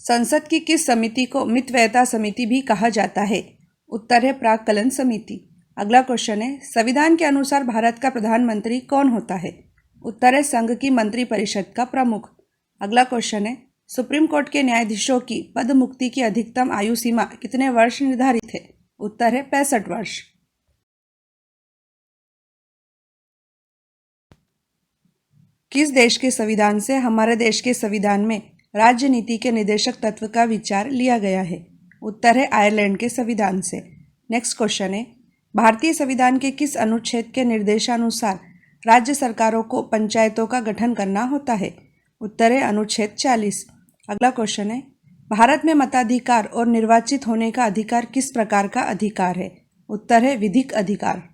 संसद की किस समिति को मितव्ययिता समिति भी कहा जाता है? उत्तर है प्राक्कलन समिति। अगला क्वेश्चन है, संविधान के अनुसार भारत का प्रधानमंत्री कौन होता है? उत्तर है संघ की मंत्रिपरिषद का प्रमुख। अगला क्वेश्चन है, सुप्रीम कोर्ट के न्यायाधीशों की पद मुक्ति की अधिकतम आयु सीमा कितने वर्ष निर्धारित है? उत्तर है 65 वर्ष। किस देश के संविधान से हमारे देश के संविधान में राज्य नीति के निर्देशक तत्व का विचार लिया गया है? उत्तर है आयरलैंड के संविधान से। नेक्स्ट क्वेश्चन है, भारतीय संविधान के किस अनुच्छेद के निर्देशानुसार राज्य सरकारों को पंचायतों का गठन करना होता है? उत्तर है अनुच्छेद 40। अगला क्वेश्चन है, भारत में मताधिकार और निर्वाचित होने का अधिकार किस प्रकार का अधिकार है? उत्तर है विधिक अधिकार।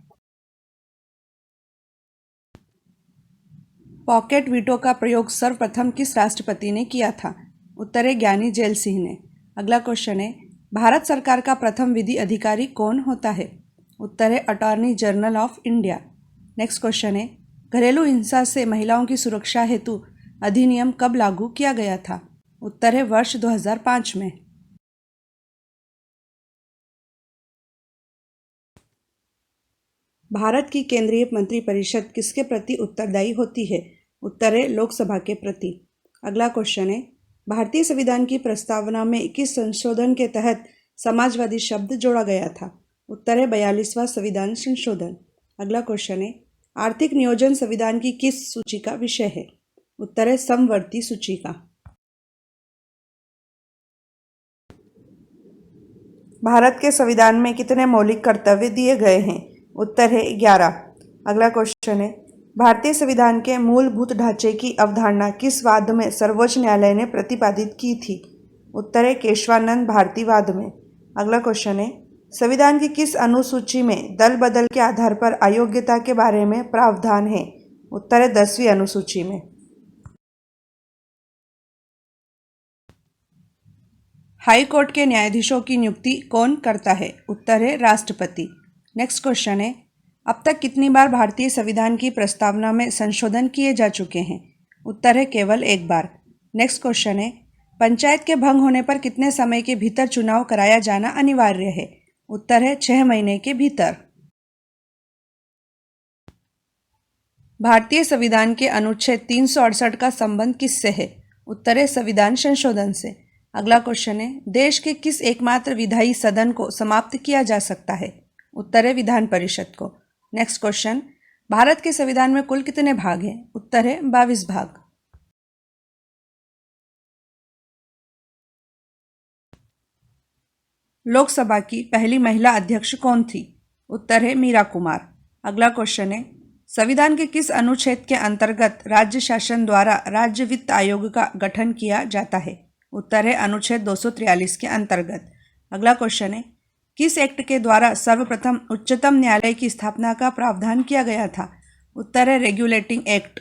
पॉकेट वीटो का प्रयोग सर्वप्रथम किस राष्ट्रपति ने किया था? उत्तर है ज्ञानी जैल सिंह ने। अगला क्वेश्चन है, भारत सरकार का प्रथम विधि अधिकारी कौन होता है? उत्तर है attorney general of India. Next question है, घरेलू हिंसा से महिलाओं की सुरक्षा हेतु अधिनियम कब लागू किया गया था? उत्तर है वर्ष 2005 में। भारत की केंद्रीय मंत्रिपरिषद किसके प्रति उत्तरदायी होती है? उत्तर है लोकसभा के प्रति। अगला क्वेश्चन है, भारतीय संविधान की प्रस्तावना में किस संशोधन के तहत समाजवादी शब्द जोड़ा गया था? उत्तर है 42वां संविधान संशोधन। अगला क्वेश्चन है, आर्थिक नियोजन संविधान की किस सूची का विषय है? उत्तर है समवर्ती सूची का। भारत के संविधान में कितने मौलिक कर्तव्य दिए गए हैं? उत्तर है 11। अगला क्वेश्चन है, भारतीय संविधान के मूलभूत ढांचे की अवधारणा किस वाद में सर्वोच्च न्यायालय ने प्रतिपादित की थी? उत्तर है केशवानंद भारती वाद में। अगला क्वेश्चन है, संविधान की किस अनुसूची में दल बदल के आधार पर अयोग्यता के बारे में प्रावधान है? उत्तर है 10वीं अनुसूची में। हाई कोर्ट के न्यायाधीशों की नियुक्ति कौन करता है? उत्तर है राष्ट्रपति। नेक्स्ट क्वेश्चन है, अब तक कितनी बार भारतीय संविधान की प्रस्तावना में संशोधन किए जा चुके हैं? उत्तर है केवल एक बार। नेक्स्ट क्वेश्चन है, पंचायत के भंग होने पर कितने समय के भीतर चुनाव कराया जाना अनिवार्य है? उत्तर है 6 महीने के भीतर। भारतीय संविधान के अनुच्छेद 368 का संबंध किससे है? उत्तर है संविधान संशोधन से। अगला क्वेश्चन है, देश के किस एकमात्र विधायी सदन को समाप्त किया जा सकता है? उत्तर है विधान परिषद को। नेक्स्ट क्वेश्चन, भारत के संविधान में कुल कितने भाग हैं? उत्तर है 22 भाग। लोकसभा की पहली महिला अध्यक्ष कौन थी? उत्तर है मीरा कुमार। अगला क्वेश्चन है, संविधान के किस अनुच्छेद के अंतर्गत राज्य शासन द्वारा राज्य वित्त आयोग का गठन किया जाता है? उत्तर है अनुच्छेद 243 के अंतर्गत। अगला क्वेश्चन है, किस एक्ट के द्वारा सर्वप्रथम उच्चतम न्यायालय की स्थापना का प्रावधान किया गया था? उत्तर है रेगुलेटिंग एक्ट।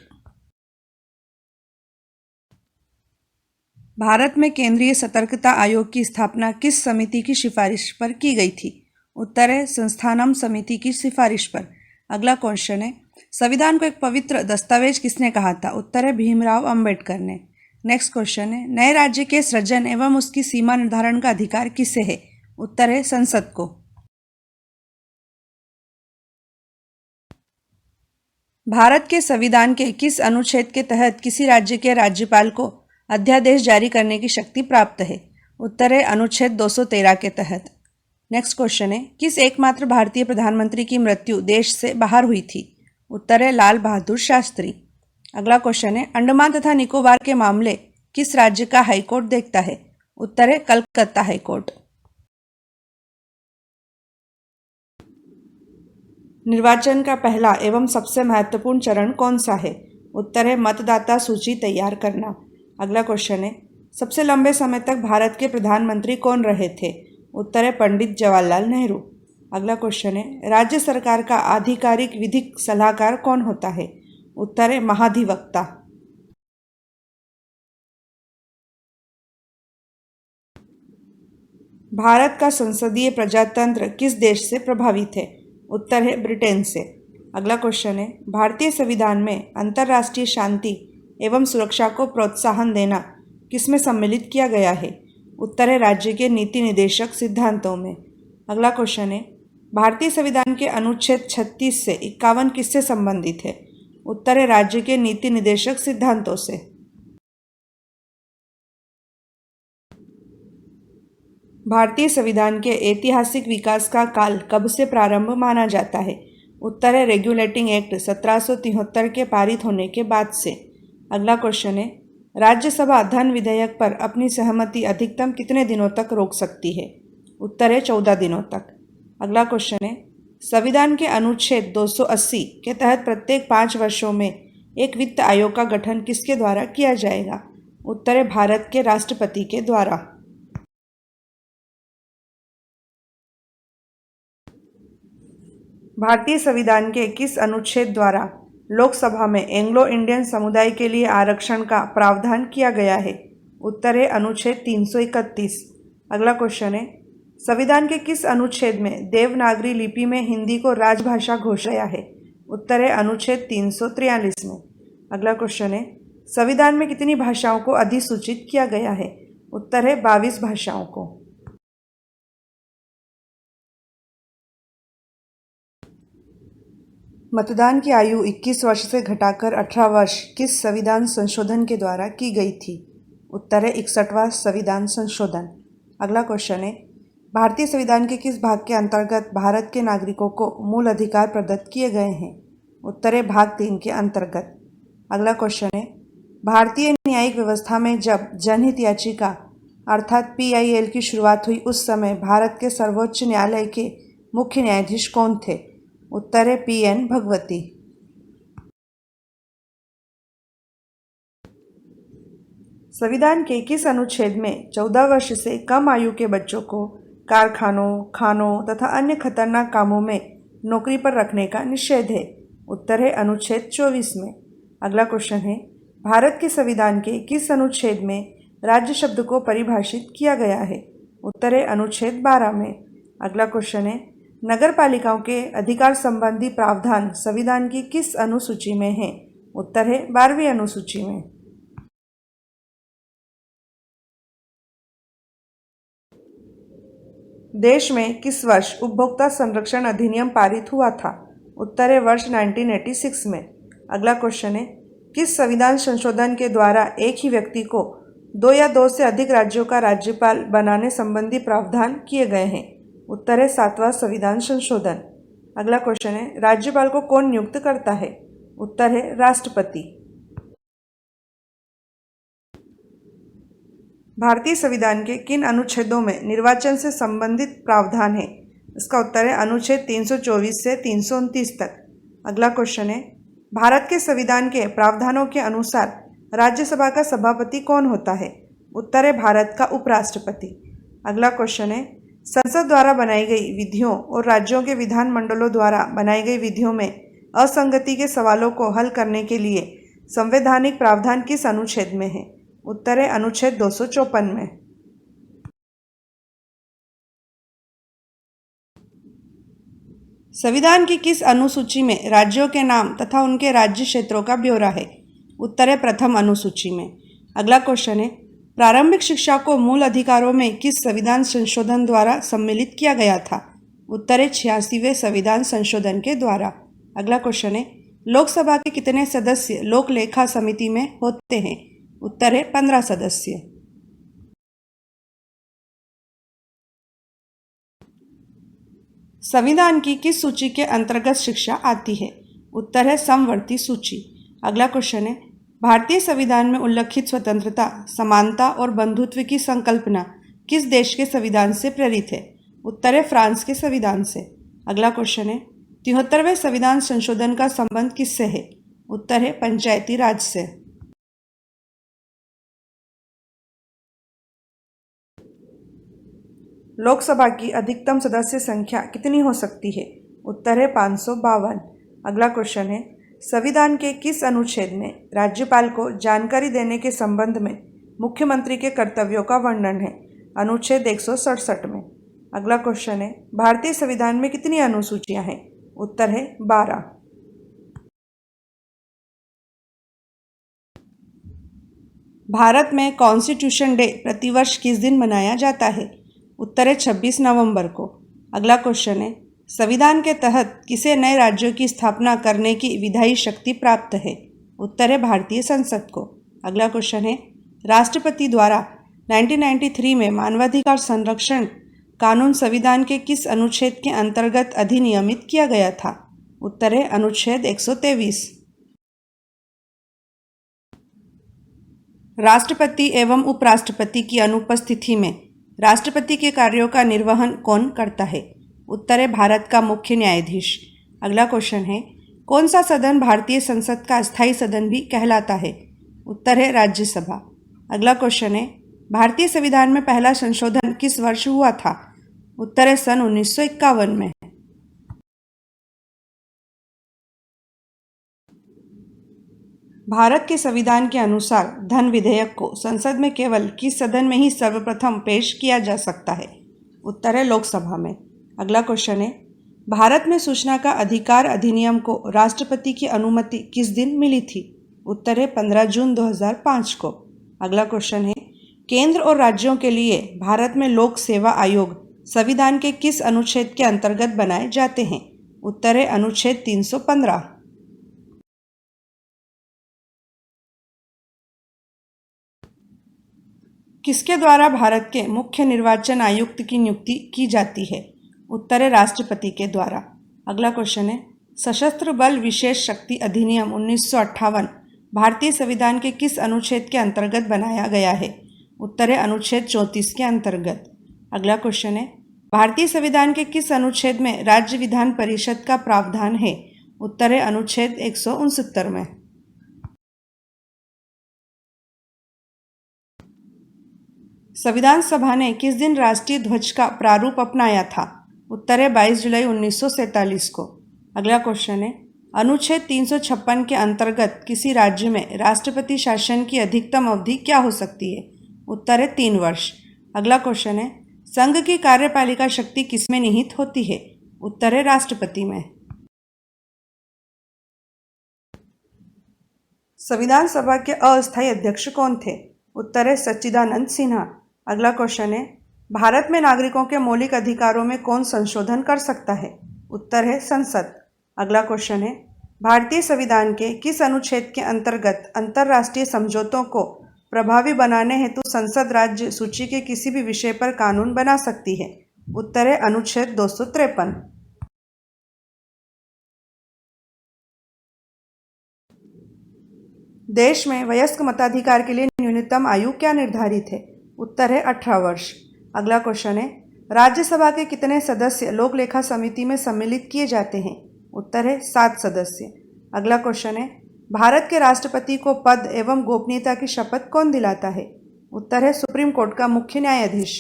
भारत में केंद्रीय सतर्कता आयोग की स्थापना किस समिति की सिफारिश पर की गई थी? उत्तर है संस्थानम समिति की सिफारिश पर। अगला क्वेश्चन है, संविधान को एक पवित्र दस्तावेज किसने कहा था? उत्तर है भीमराव अंबेडकर ने। नेक्स्ट क्वेश्चन है, नए राज्य के सृजन एवं उसकी सीमा निर्धारण का अधिकार किसे है? उत्तर है संसद को। भारत के संविधान के किस अनुच्छेद के तहत किसी राज्य के राज्यपाल को अध्यादेश जारी करने की शक्ति प्राप्त है? उत्तर है अनुच्छेद 213 के तहत। नेक्स्ट क्वेश्चन है, किस एकमात्र भारतीय प्रधानमंत्री की मृत्यु देश से बाहर हुई थी? उत्तर है लाल बहादुर शास्त्री। अगला क्वेश्चन है, अंडमान तथा निकोबार के मामले किस राज्य का हाईकोर्ट देखता है? उत्तर है कलकत्ता हाईकोर्ट। निर्वाचन का पहला एवं सबसे महत्वपूर्ण चरण कौन सा है? उत्तर है मतदाता सूची तैयार करना। अगला क्वेश्चन है, सबसे लंबे समय तक भारत के प्रधानमंत्री कौन रहे थे? उत्तर है पंडित जवाहरलाल नेहरू। अगला क्वेश्चन है, राज्य सरकार का आधिकारिक विधिक सलाहकार कौन होता है? उत्तर है महाधिवक्ता। भारत का संसदीय प्रजातंत्र किस देश से प्रभावित है? उत्तर है ब्रिटेन से। अगला क्वेश्चन है, भारतीय संविधान में अंतर्राष्ट्रीय शांति एवं सुरक्षा को प्रोत्साहन देना किसमें सम्मिलित किया गया है? उत्तर है राज्य के नीति निदेशक सिद्धांतों में। अगला क्वेश्चन है, भारतीय संविधान के अनुच्छेद 36 से 51 किससे संबंधित है? उत्तर है राज्य के नीति निदेशक सिद्धांतों से। भारतीय संविधान के ऐतिहासिक विकास का काल कब से प्रारंभ माना जाता है? उत्तर है रेगुलेटिंग एक्ट 1773 के पारित होने के बाद से। अगला क्वेश्चन है, राज्यसभा धन विधेयक पर अपनी सहमति अधिकतम कितने दिनों तक रोक सकती है? उत्तर है 14 दिनों तक। अगला क्वेश्चन है, संविधान के अनुच्छेद 280 के तहत प्रत्येक 5 वर्षों में एक वित्त आयोग का गठन किसके द्वारा किया जाएगा? उत्तर है भारत के राष्ट्रपति के द्वारा। भारतीय संविधान के किस अनुच्छेद द्वारा लोकसभा में एंग्लो इंडियन समुदाय के लिए आरक्षण का प्रावधान किया गया है? उत्तर है अनुच्छेद 331। अगला क्वेश्चन है, संविधान के किस अनुच्छेद में देवनागरी लिपि में हिंदी को राजभाषा घोषित किया है? उत्तर है अनुच्छेद 343 में। अगला क्वेश्चन है, संविधान में कितनी भाषाओं को अधिसूचित किया गया है? उत्तर है 22 भाषाओं को। मतदान की आयु 21 वर्ष से घटाकर 18 वर्ष किस संविधान संशोधन के द्वारा की गई थी? उत्तर है 61वां संविधान संशोधन। अगला क्वेश्चन है, भारतीय संविधान के किस भाग के अंतर्गत भारत के नागरिकों को मूल अधिकार प्रदत्त किए गए हैं? उत्तर है भाग 3 के अंतर्गत। अगला क्वेश्चन है, भारतीय न्यायिक व्यवस्था में जब जनहित याचिका अर्थात PIL की शुरुआत हुई उस समय भारत के सर्वोच्च न्यायालय के मुख्य न्यायाधीश कौन थे? उत्तर है PN भगवती। संविधान के किस अनुच्छेद में 14 वर्ष से कम आयु के बच्चों को कारखानों, खानों तथा अन्य खतरनाक कामों में नौकरी पर रखने का निषेध है? उत्तर है अनुच्छेद 24 में। अगला क्वेश्चन है, भारत के संविधान के किस अनुच्छेद में राज्य शब्द को परिभाषित किया गया है? उत्तर है अनुच्छेद 12 में। अगला क्वेश्चन है, नगर पालिकाओं के अधिकार संबंधी प्रावधान संविधान की किस अनुसूची में है? उत्तर है 12वीं अनुसूची में। देश में किस वर्ष उपभोक्ता संरक्षण अधिनियम पारित हुआ था? उत्तर है वर्ष 1986 में। अगला क्वेश्चन है, किस संविधान संशोधन के द्वारा एक ही व्यक्ति को 2 या 2 से अधिक राज्यों का राज्यपाल बनाने संबंधी प्रावधान किए गए हैं? उत्तर है 7वां संविधान संशोधन। अगला क्वेश्चन है, राज्यपाल को कौन नियुक्त करता है? उत्तर है राष्ट्रपति। भारतीय संविधान के किन अनुच्छेदों में निर्वाचन से संबंधित प्रावधान है? इसका उत्तर है अनुच्छेद 324 से 329 तक। अगला क्वेश्चन है, भारत के संविधान के प्रावधानों के अनुसार राज्यसभा का सभापति कौन होता है? उत्तर है भारत का उपराष्ट्रपति। अगला क्वेश्चन है, संसद द्वारा बनाई गई विधियों और राज्यों के विधानमंडलों द्वारा बनाई गई विधियों में असंगति के सवालों को हल करने के लिए संवैधानिक प्रावधान किस अनुच्छेद में है? उत्तर है अनुच्छेद 254 में। संविधान की किस अनुसूची में राज्यों के नाम तथा उनके राज्य क्षेत्रों का ब्यौरा है? उत्तर है प्रथम अनुसूची में। अगला क्वेश्चन है, प्रारंभिक शिक्षा को मूल अधिकारों में किस संविधान संशोधन द्वारा सम्मिलित किया गया था? उत्तर है 86वें संविधान संशोधन के द्वारा। अगला क्वेश्चन है, लोकसभा के कितने सदस्य लोक लेखा समिति में होते हैं? उत्तर है 15 सदस्य। संविधान की किस सूची के अंतर्गत शिक्षा आती है? उत्तर है समवर्ती सूची। अगला क्वेश्चन है, भारतीय संविधान में उल्लिखित स्वतंत्रता, समानता और बंधुत्व की संकल्पना किस देश के संविधान से प्रेरित है? उत्तर है फ्रांस के संविधान से। अगला क्वेश्चन है, 73वें संविधान संशोधन का संबंध किससे है? उत्तर है पंचायती राज से। लोकसभा की अधिकतम सदस्य संख्या कितनी हो सकती है? उत्तर है 552। अगला क्वेश्चन है, संविधान के किस अनुच्छेद में राज्यपाल को जानकारी देने के संबंध में मुख्यमंत्री के कर्तव्यों का वर्णन है? अनुच्छेद 167 में। अगला क्वेश्चन है, भारतीय संविधान में कितनी अनुसूचियां हैं? उत्तर है 12। भारत में कॉन्स्टिट्यूशन डे प्रतिवर्ष किस दिन मनाया जाता है? उत्तर है 26 नवंबर को। अगला क्वेश्चन है, संविधान के तहत किसे नए राज्यों की स्थापना करने की विधायी शक्ति प्राप्त है? उत्तर है भारतीय संसद को। अगला क्वेश्चन है, राष्ट्रपति द्वारा 1993 में मानवाधिकार संरक्षण कानून संविधान के किस अनुच्छेद के अंतर्गत अधिनियमित किया गया था? उत्तर है अनुच्छेद 123। राष्ट्रपति एवं उपराष्ट्रपति की अनुपस्थिति में राष्ट्रपति के कार्यों का निर्वहन कौन करता है? उत्तर है भारत का मुख्य न्यायाधीश। अगला क्वेश्चन है, कौन सा सदन भारतीय संसद का स्थायी सदन भी कहलाता है? उत्तर है राज्यसभा। अगला क्वेश्चन है, भारतीय संविधान में पहला संशोधन किस वर्ष हुआ था? उत्तर है सन 1951 में। भारत के संविधान के अनुसार धन विधेयक को संसद में केवल किस सदन में ही सर्वप्रथम पेश किया जा सकता है? उत्तर है लोकसभा में। अगला क्वेश्चन है, भारत में सूचना का अधिकार अधिनियम को राष्ट्रपति की अनुमति किस दिन मिली थी? उत्तर है 15 जून 2005 को। अगला क्वेश्चन है, केंद्र और राज्यों के लिए भारत में लोक सेवा आयोग संविधान के किस अनुच्छेद के अंतर्गत बनाए जाते हैं? उत्तर है अनुच्छेद 315। किसके द्वारा भारत के मुख्य निर्वाचन आयुक्त की नियुक्ति की जाती है? उत्तर है राष्ट्रपति के द्वारा। अगला क्वेश्चन है, सशस्त्र बल विशेष शक्ति अधिनियम 1958 भारतीय संविधान के किस अनुच्छेद के अंतर्गत बनाया गया है? उत्तर है अनुच्छेद 34 के अंतर्गत। अगला क्वेश्चन है, भारतीय संविधान के किस अनुच्छेद में राज्य विधान परिषद का प्रावधान है? उत्तर है अनुच्छेद 169 में। संविधान सभा ने किस दिन राष्ट्रीय ध्वज का प्रारूप अपनाया था? उत्तर है 22 जुलाई 1947 को। अगला क्वेश्चन है, अनुच्छेद 356 के अंतर्गत किसी राज्य में राष्ट्रपति शासन की अधिकतम अवधि क्या हो सकती है? उत्तर है 3 वर्ष। अगला क्वेश्चन है, संघ की कार्यपालिका शक्ति किसमें निहित होती है? उत्तर है राष्ट्रपति में। संविधान सभा के अस्थायी अध्यक्ष कौन थे? उत्तर है सच्चिदानंद सिन्हा। अगला क्वेश्चन है, भारत में नागरिकों के मौलिक अधिकारों में कौन संशोधन कर सकता है? उत्तर है संसद। अगला क्वेश्चन है, भारतीय संविधान के किस अनुच्छेद के अंतर्गत अंतर्राष्ट्रीय समझौतों को प्रभावी बनाने हेतु संसद राज्य सूची के किसी भी विषय पर कानून बना सकती है? उत्तर है अनुच्छेद 253। देश में वयस्क मताधिकार के लिए न्यूनतम आयु क्या निर्धारित है? उत्तर है 18 वर्ष। अगला क्वेश्चन है, राज्यसभा के कितने सदस्य लोक लेखा समिति में सम्मिलित किए जाते हैं? उत्तर है 7 सदस्य। अगला क्वेश्चन है, भारत के राष्ट्रपति को पद एवं गोपनीयता की शपथ कौन दिलाता है? उत्तर है सुप्रीम कोर्ट का मुख्य न्यायाधीश।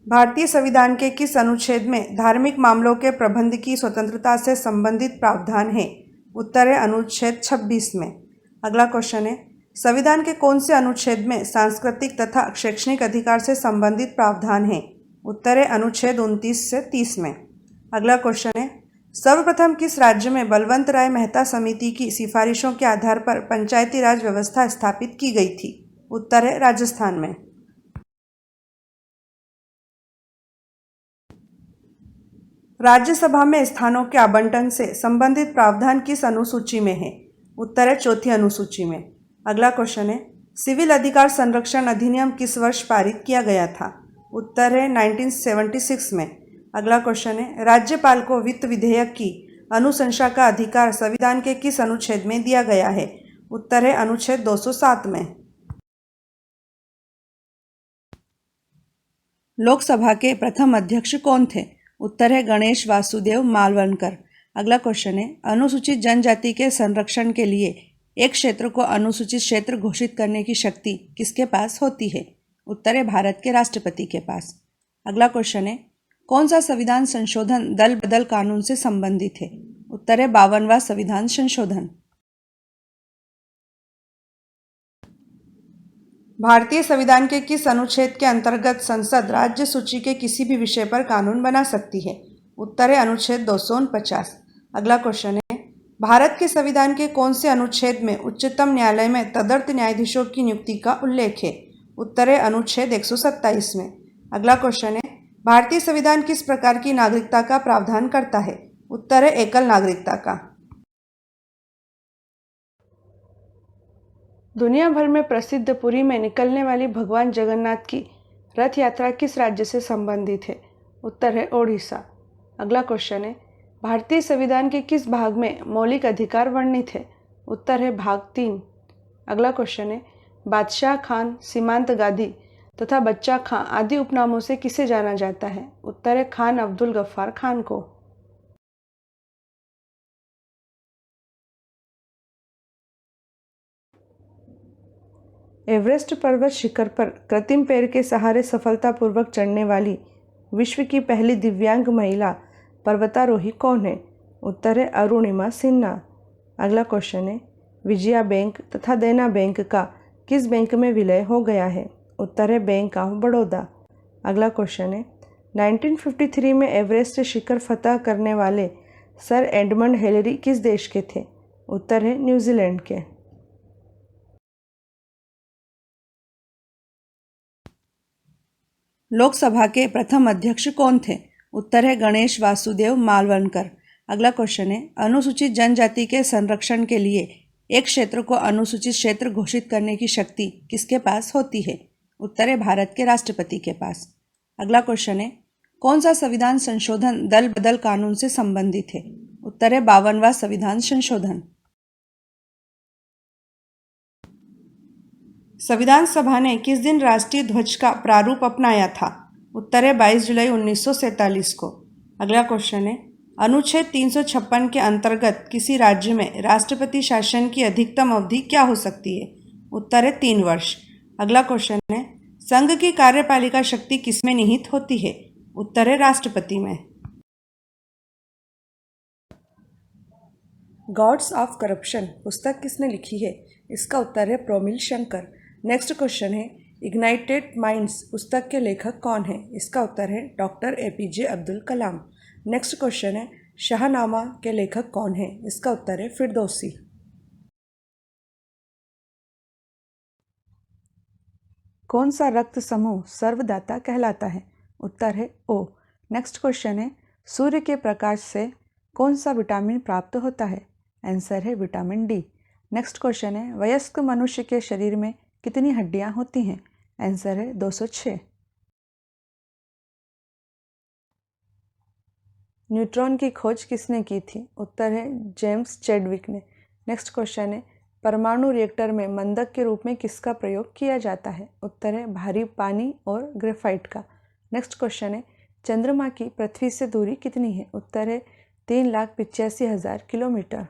भारतीय संविधान के किस अनुच्छेद में धार्मिक मामलों के प्रबंध की स्वतंत्रता से संबंधित प्रावधान है? उत्तर है अनुच्छेद 26 में। अगला क्वेश्चन है, संविधान के कौन से अनुच्छेद में सांस्कृतिक तथा शैक्षणिक अधिकार से संबंधित प्रावधान है? उत्तर है अनुच्छेद 29 से 30 में। अगला क्वेश्चन है, सर्वप्रथम किस राज्य में बलवंत राय मेहता समिति की सिफारिशों के आधार पर पंचायती राज व्यवस्था स्थापित की गई थी? उत्तर है राजस्थान में। राज्यसभा में स्थानों के आवंटन से संबंधित प्रावधान किस अनुसूची में है? उत्तर है चौथी अनुसूची में। अगला क्वेश्चन है, सिविल अधिकार संरक्षण अधिनियम किस वर्ष पारित किया गया था? उत्तर है 1976 में। अगला क्वेश्चन है, राज्यपाल को वित्त विधेयक की अनुशंसा का अधिकार संविधान के किस अनुच्छेद में दिया गया है? उत्तर है अनुच्छेद 207 में। लोकसभा के प्रथम अध्यक्ष कौन थे? उत्तर है गणेश वासुदेव मालवणकर। अगला क्वेश्चन है, अनुसूचित जनजाति के संरक्षण के लिए एक क्षेत्र को अनुसूचित क्षेत्र घोषित करने की शक्ति किसके पास होती है? उत्तर है भारत के राष्ट्रपति के पास। अगला क्वेश्चन है, कौन सा संविधान संशोधन दल बदल कानून से संबंधित है? उत्तर है 52वां संविधान संशोधन। भारतीय संविधान के किस अनुच्छेद के अंतर्गत संसद राज्य सूची के किसी भी विषय पर कानून बना सकती है? उत्तर है अनुच्छेद 249। अगला क्वेश्चन है, भारत के संविधान के कौन से अनुच्छेद में उच्चतम न्यायालय में तदर्थ न्यायाधीशों की नियुक्ति का उल्लेख है? उत्तर है अनुच्छेद 127 में। अगला क्वेश्चन है, भारतीय संविधान किस प्रकार की नागरिकता का प्रावधान करता है? उत्तर है एकल नागरिकता का। दुनिया भर में प्रसिद्ध पुरी में निकलने वाली भगवान जगन्नाथ की रथ यात्रा किस राज्य से संबंधित है? उत्तर है ओडिशा। अगला क्वेश्चन है, भारतीय संविधान के किस भाग में मौलिक अधिकार वर्णित है? उत्तर है भाग 3। अगला क्वेश्चन है, बादशाह खान, सीमांत गादी तथा बच्चा खां आदि उपनामों से किसे जाना जाता है? उत्तर है खान अब्दुल गफ्फार खान को। एवरेस्ट पर्वत शिखर पर कृत्रिम पैर के सहारे सफलतापूर्वक चढ़ने वाली विश्व की पहली दिव्यांग महिला पर्वतारोही कौन है? उत्तर है अरुणिमा सिन्हा। अगला क्वेश्चन है, विजया बैंक तथा देना बैंक का किस बैंक में विलय हो गया है? उत्तर है बैंक ऑफ बड़ौदा। अगला क्वेश्चन है, 1953 में एवरेस्ट शिखर फतह करने वाले सर एडमंड हिलरी किस देश के थे? उत्तर है न्यूजीलैंड के। लोकसभा के प्रथम अध्यक्ष कौन थे? उत्तर है गणेश वासुदेव मालवणकर। अगला क्वेश्चन है, अनुसूचित जनजाति के संरक्षण के लिए एक क्षेत्र को अनुसूचित क्षेत्र घोषित करने की शक्ति किसके पास होती है? उत्तर है भारत के राष्ट्रपति के पास। अगला क्वेश्चन है, कौन सा संविधान संशोधन दल बदल कानून से संबंधित है? उत्तर है 52वां संविधान संशोधन। संविधान सभा ने किस दिन राष्ट्रीय ध्वज का प्रारूप अपनाया था? उत्तर है 22 जुलाई 1947 को। अगला क्वेश्चन है, अनुच्छेद 356 के अंतर्गत किसी राज्य में राष्ट्रपति शासन की अधिकतम अवधि क्या हो सकती है? उत्तर है 3 वर्ष। अगला क्वेश्चन है, संघ की कार्यपालिका शक्ति किसमें निहित होती है? उत्तर है राष्ट्रपति में। गॉड्स ऑफ करप्शन पुस्तक किसने लिखी है? इसका उत्तर है प्रोमिल शंकर। नेक्स्ट क्वेश्चन है, इग्नाइटेड माइंड्स पुस्तक के लेखक कौन है? इसका उत्तर है doctor APJ Abdul Kalam. Next question है, शाहनामा के लेखक कौन है? इसका उत्तर है फिरदौसी। कौन सा रक्त समूह सर्वदाता कहलाता है? उत्तर है O। नेक्स्ट क्वेश्चन है, सूर्य के प्रकाश से कौन सा विटामिन प्राप्त होता है? आंसर है विटामिन D। नेक्स्ट क्वेश्चन है, वयस्क मनुष्य के शरीर में कितनी हड्डियां होती हैं? आंसर है 206। न्यूट्रॉन की खोज किसने की थी? उत्तर है जेम्स चैडविक ने। नेक्स्ट क्वेश्चन है, परमाणु रिएक्टर में मंदक के रूप में किसका प्रयोग किया जाता है? उत्तर है भारी पानी और ग्रेफाइट का। नेक्स्ट क्वेश्चन है, चंद्रमा की पृथ्वी से दूरी कितनी है? उत्तर है 3,85,000 kilometre.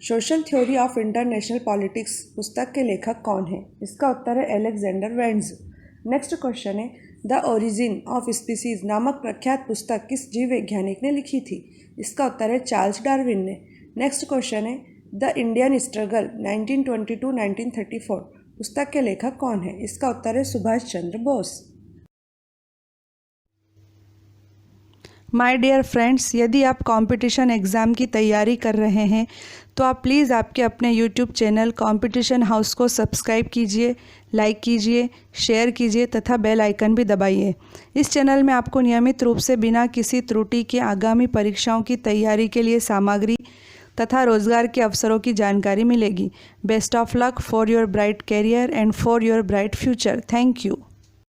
Social theory of international politics पुस्तक के लेखक कौन है? इसका उत्तर है अलेक्जेंडर वेंड्स। नेक्स्ट क्वेश्चन है, द ओरिजिन ऑफ स्पीसीज नामक प्रख्यात पुस्तक किस जीव वैज्ञानिक ने लिखी थी? इसका उत्तर है चार्ल्स डार्विन ने। नेक्स्ट क्वेश्चन है, द इंडियन स्ट्रगल 1922-1934 पुस्तक के लेखक कौन है? इसका उत्तर है Subhash Chandra Bose. My dear friends, यदि आप कंपटीशन एग्ज़ाम की तैयारी कर रहे हैं तो आप प्लीज़ आपके अपने यूट्यूब चैनल कंपटीशन हाउस को सब्सक्राइब कीजिए, लाइक कीजिए, शेयर कीजिए तथा बेल आइकन भी दबाइए। इस चैनल में आपको नियमित रूप से बिना किसी त्रुटि के आगामी परीक्षाओं की तैयारी के लिए सामग्री तथा रोजगार के अवसरों की जानकारी मिलेगी। Best of luck for your bright career and for your bright future. Thank you.